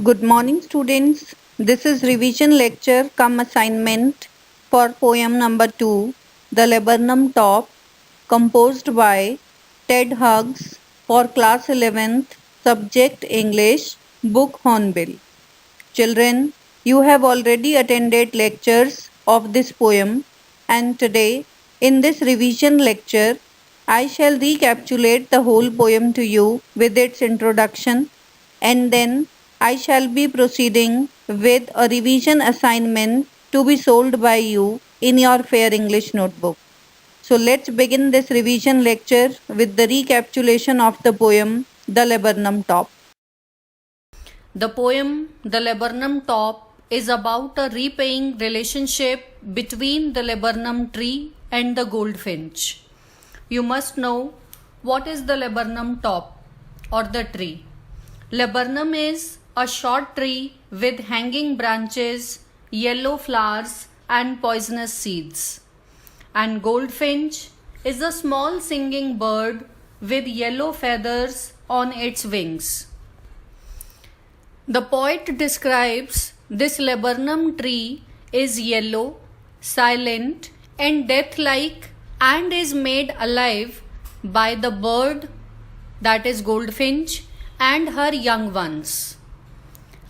Good morning, students. This is revision lecture cum assignment for poem number 2, The Laburnum Top, composed by Ted Huggs for class 11th, subject English, book Hornbill. Children, you have already attended lectures of this poem, and today, in this revision lecture, I shall recapitulate the whole poem to you with its introduction, and then I shall be proceeding with a revision assignment to be solved by you in your fair English notebook. So let's begin this revision lecture with the recapitulation of the poem The Laburnum Top. The poem The Laburnum Top is about a repaying relationship between the laburnum tree and the goldfinch. You must know what is the laburnum top or the tree. Laburnum is a short tree with hanging branches, yellow flowers, and poisonous seeds. And goldfinch is a small singing bird with yellow feathers on its wings. The poet describes this laburnum tree is yellow, silent, and death-like, and is made alive by the bird, that is goldfinch, and her young ones.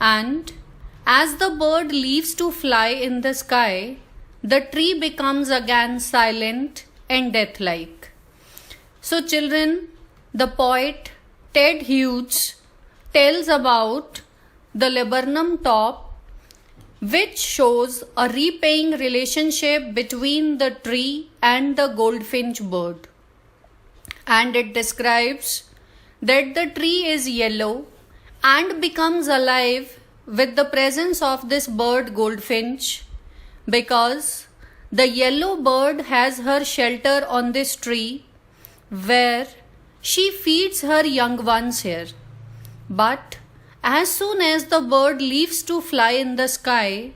And as the bird leaves to fly in the sky, the tree becomes again silent and death-like. So children, the poet Ted Hughes tells about the laburnum top, which shows a repaying relationship between the tree and the goldfinch bird. And it describes that the tree is yellow and becomes alive with the presence of this bird goldfinch, because the yellow bird has her shelter on this tree where she feeds her young ones here. But as soon as the bird leaves to fly in the sky,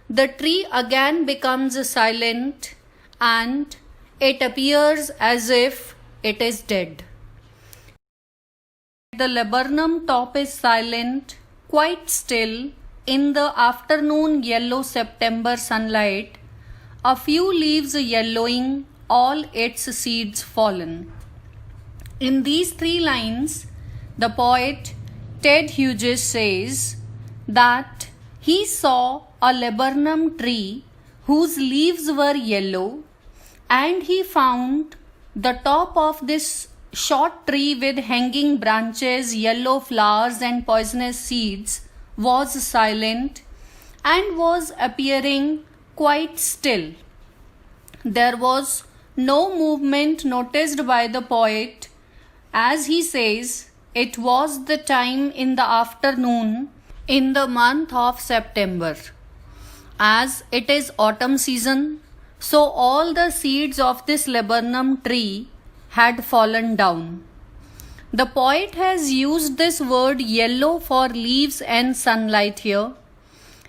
the tree again becomes silent and it appears as if it is dead. The laburnum top is silent, quite still, in the afternoon yellow September sunlight, a few leaves yellowing, all its seeds fallen. In these 3 lines, the poet Ted Hughes says that he saw a laburnum tree whose leaves were yellow, and he found the top of this short tree with hanging branches, yellow flowers, and poisonous seeds was silent and was appearing quite still. There was no movement noticed by the poet, as he says it was the time in the afternoon in the month of September. As it is autumn season, so all the seeds of this laburnum tree had fallen down. The poet has used this word yellow for leaves and sunlight here.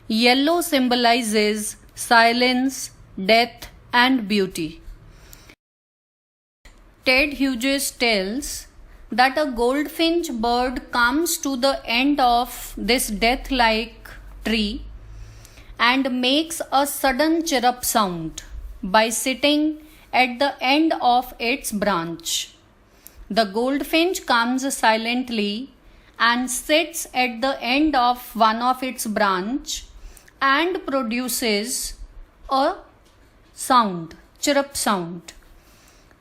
Yellow symbolizes silence, death, and beauty. Ted Hughes tells that a goldfinch bird comes to the end of this death-like tree and makes a sudden chirrup sound by sitting at the end of its branch. The goldfinch comes silently and sits at the end of one of its branch and produces a sound, chirrup sound.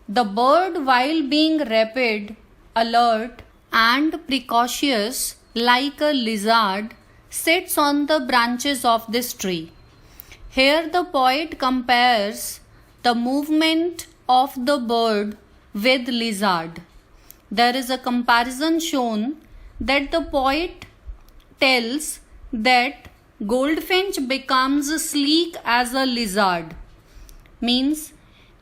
The bird, while being rapid, alert, and precautious like a lizard, sits on the branches of this tree. Here the poet compares the movement of the bird with lizard. There is a comparison shown that the poet tells that goldfinch becomes sleek as a lizard, means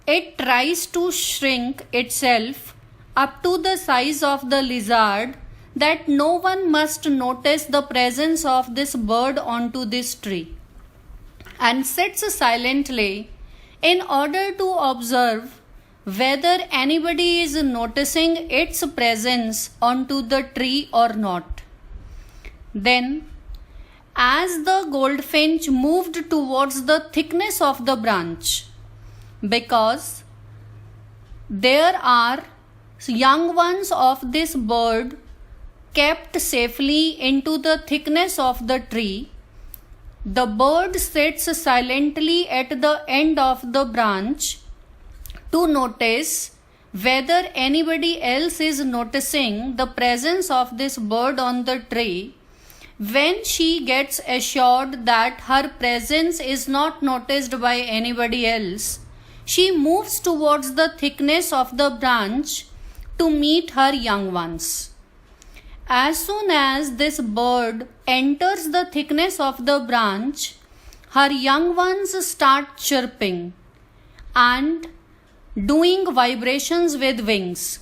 it tries to shrink itself up to the size of the lizard, that no one must notice the presence of this bird onto this tree, and sits silently in order to observe whether anybody is noticing its presence onto the tree or not. Then as the goldfinch moved towards the thickness of the branch, because there are young ones of this bird kept safely into the thickness of the tree. The bird sits silently at the end of the branch to notice whether anybody else is noticing the presence of this bird on the tree. When she gets assured that her presence is not noticed by anybody else, she moves towards the thickness of the branch to meet her young ones. As soon as this bird enters the thickness of the branch, her young ones start chirping and doing vibrations with wings.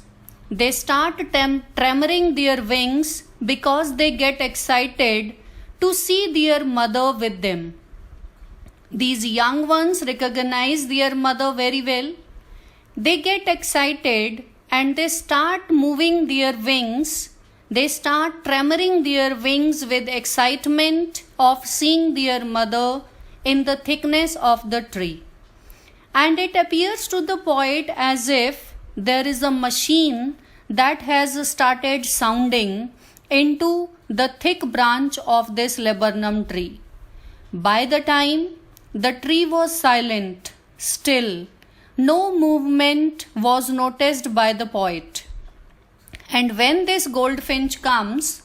They start tremoring their wings because they get excited to see their mother with them. These young ones recognize their mother very well. They get excited and they start moving their wings. They start tremoring their wings with excitement of seeing their mother in the thickness of the tree. And it appears to the poet as if there is a machine that has started sounding into the thick branch of this laburnum tree. By the time the tree was silent, still, no movement was noticed by the poet. And when this goldfinch comes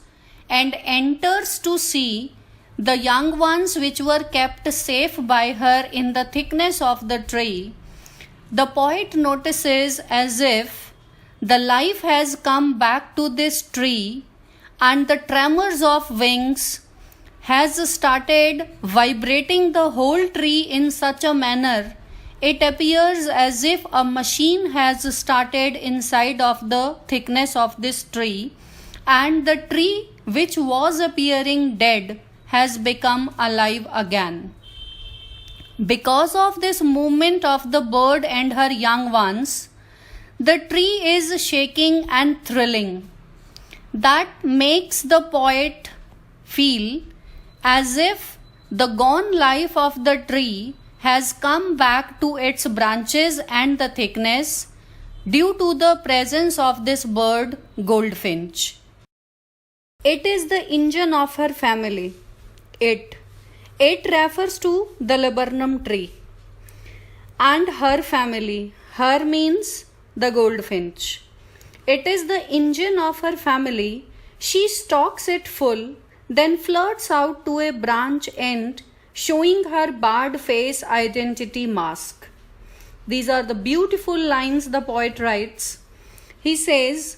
and enters to see the young ones which were kept safe by her in the thickness of the tree, the poet notices as if the life has come back to this tree and the tremors of wings has started vibrating the whole tree in such a manner it appears as if a machine has started inside of the thickness of this tree, and the tree which was appearing dead has become alive again. Because of this movement of the bird and her young ones, the tree is shaking and thrilling. That makes the poet feel as if the gone life of the tree has come back to its branches and the thickness due to the presence of this bird, goldfinch. It is the engine of her family. It refers to the laburnum tree and her family. Her means the goldfinch. It is the engine of her family. She stalks it full, then flirts out to a branch end, showing her barred face identity mask. These are the beautiful lines the poet writes. He says,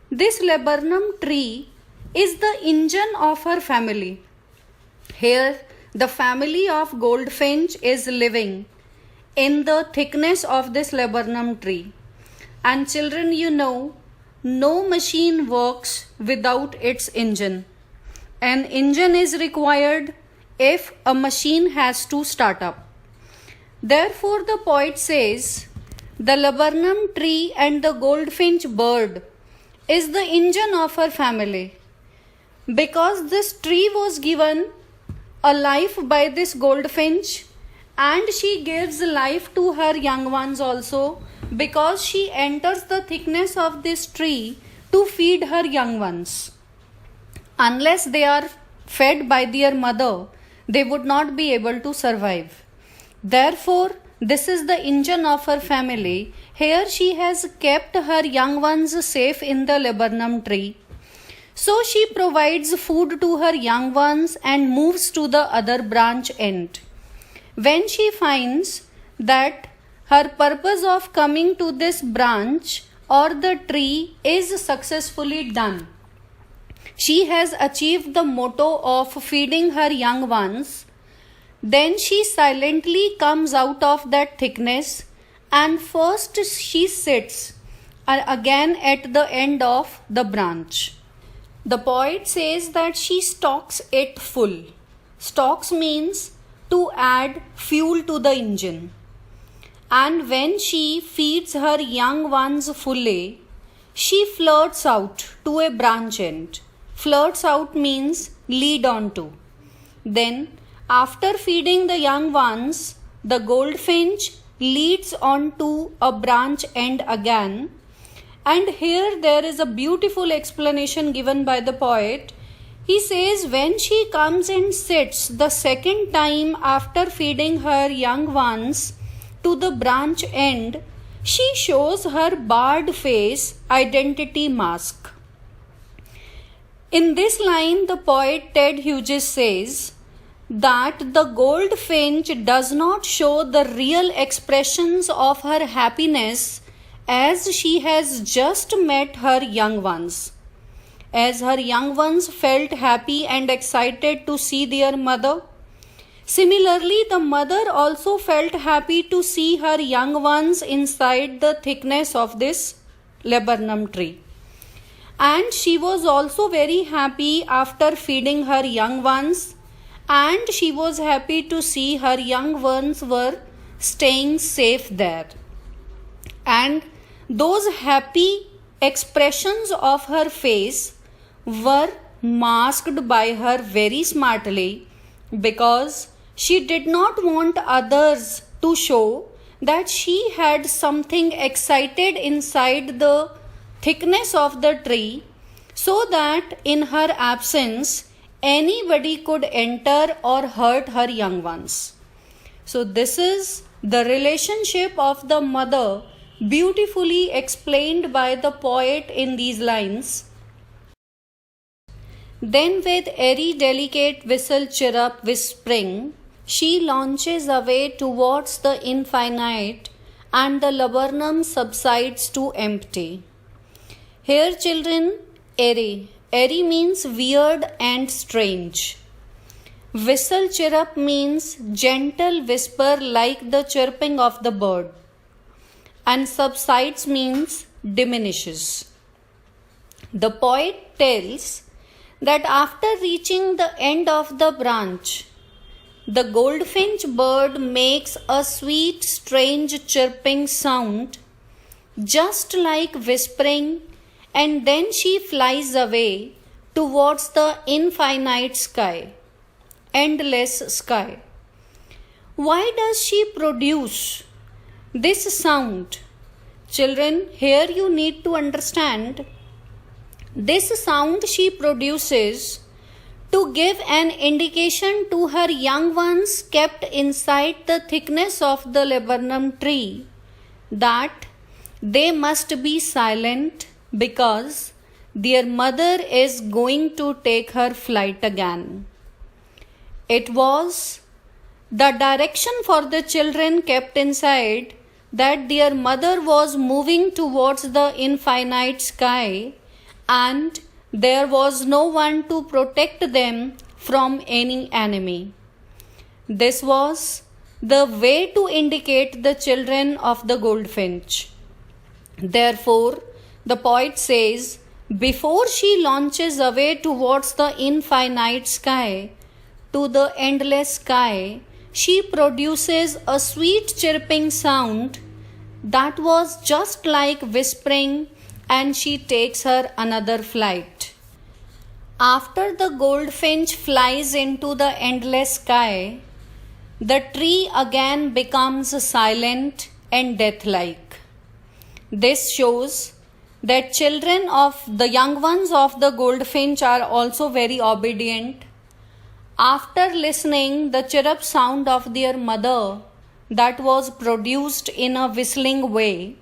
this laburnum tree is the engine of her family. Here, the family of goldfinch is living in the thickness of this laburnum tree. And children, you know, no machine works without its engine. An engine is required if a machine has to start up. Therefore, the poet says, the laburnum tree and the goldfinch bird is the engine of her family. Because this tree was given a life by this goldfinch, and she gives life to her young ones also, because she enters the thickness of this tree to feed her young ones. Unless they are fed by their mother, they would not be able to survive. Therefore, this is the engine of her family. Here she has kept her young ones safe in the laburnum tree. So she provides food to her young ones and moves to the other branch end. When she finds that her purpose of coming to this branch or the tree is successfully done, she has achieved the motto of feeding her young ones, then she silently comes out of that thickness and first she sits again at the end of the branch. The poet says that she stalks it full. Stalks means to add fuel to the engine. And when she feeds her young ones fully, she flirts out to a branch end. Flirts out means lead on to. Then, after feeding the young ones, the goldfinch leads on to a branch end again. And here there is a beautiful explanation given by the poet. He says, when she comes and sits the second time after feeding her young ones to the branch end, she shows her barred face identity mask. In this line, the poet Ted Hughes says that the goldfinch does not show the real expressions of her happiness as she has just met her young ones. As her young ones felt happy and excited to see their mother, similarly, the mother also felt happy to see her young ones inside the thickness of this laburnum tree. And she was also very happy after feeding her young ones, and she was happy to see her young ones were staying safe there. And those happy expressions of her face were masked by her very smartly, because she did not want others to show that she had something excited inside the thickness of the tree, so that in her absence anybody could enter or hurt her young ones. So this is the relationship of the mother, beautifully explained by the poet in these lines. Then with airy delicate whistle chirrup whispering, she launches away towards the infinite, and the laburnum subsides to empty. Here children, airy. Airy means weird and strange. Whistle chirrup means gentle whisper like the chirping of the bird. And subsides means diminishes. The poet tells that after reaching the end of the branch, the goldfinch bird makes a sweet, strange chirping sound, just like whispering, and then she flies away towards the infinite sky, endless sky. Why does she produce this sound? Children, here you need to understand, this sound she produces to give an indication to her young ones kept inside the thickness of the laburnum tree that they must be silent, because their mother is going to take her flight again. It was the direction for the children kept inside that their mother was moving towards the infinite sky, and there was no one to protect them from any enemy. This was the way to indicate the children of the goldfinch. Therefore, the poet says, before she launches away towards the infinite sky, to the endless sky, she produces a sweet chirping sound that was just like whispering, and she takes her another flight. After the goldfinch flies into the endless sky, the tree again becomes silent and death-like. This shows that children of the young ones of the goldfinch are also very obedient. After listening the chirrup sound of their mother that was produced in a whistling way,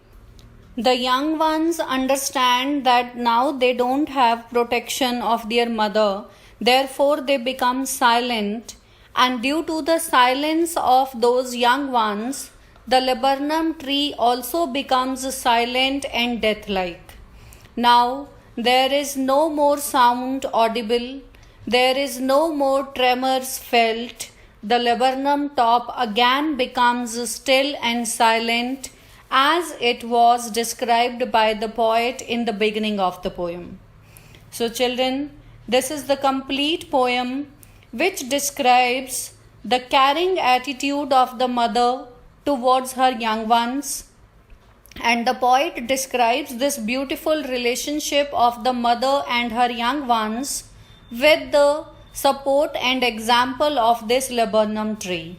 the young ones understand that now they don't have protection of their mother, therefore they become silent, and due to the silence of those young ones, the laburnum tree also becomes silent and death-like. Now there is no more sound audible, there is no more tremors felt, the laburnum top again becomes still and silent, as it was described by the poet in the beginning of the poem. So children, this is the complete poem which describes the caring attitude of the mother towards her young ones, and the poet describes this beautiful relationship of the mother and her young ones with the Support and example of this laburnum tree.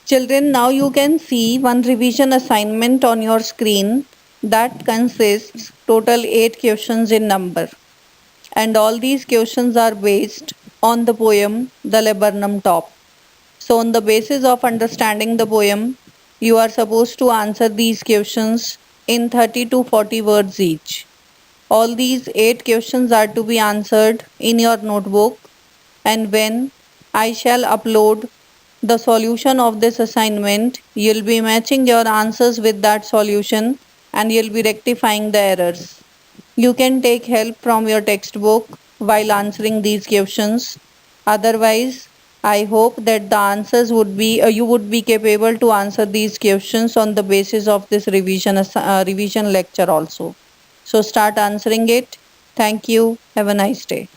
Children, now you can see one revision assignment on your screen that consists total 8 questions in number. And all these questions are based on the poem The Laburnum Top. So on the basis of understanding the poem, you are supposed to answer these questions in 30 to 40 words each. All these 8 questions are to be answered in your notebook, and when I shall upload the solution of this assignment, you'll be matching your answers with that solution and you'll be rectifying the errors. You can take help from your textbook while answering these questions. Otherwise, I hope that the answers would be you would be capable to answer these questions on the basis of this revision lecture also. So start answering it. Thank you. Have a nice day.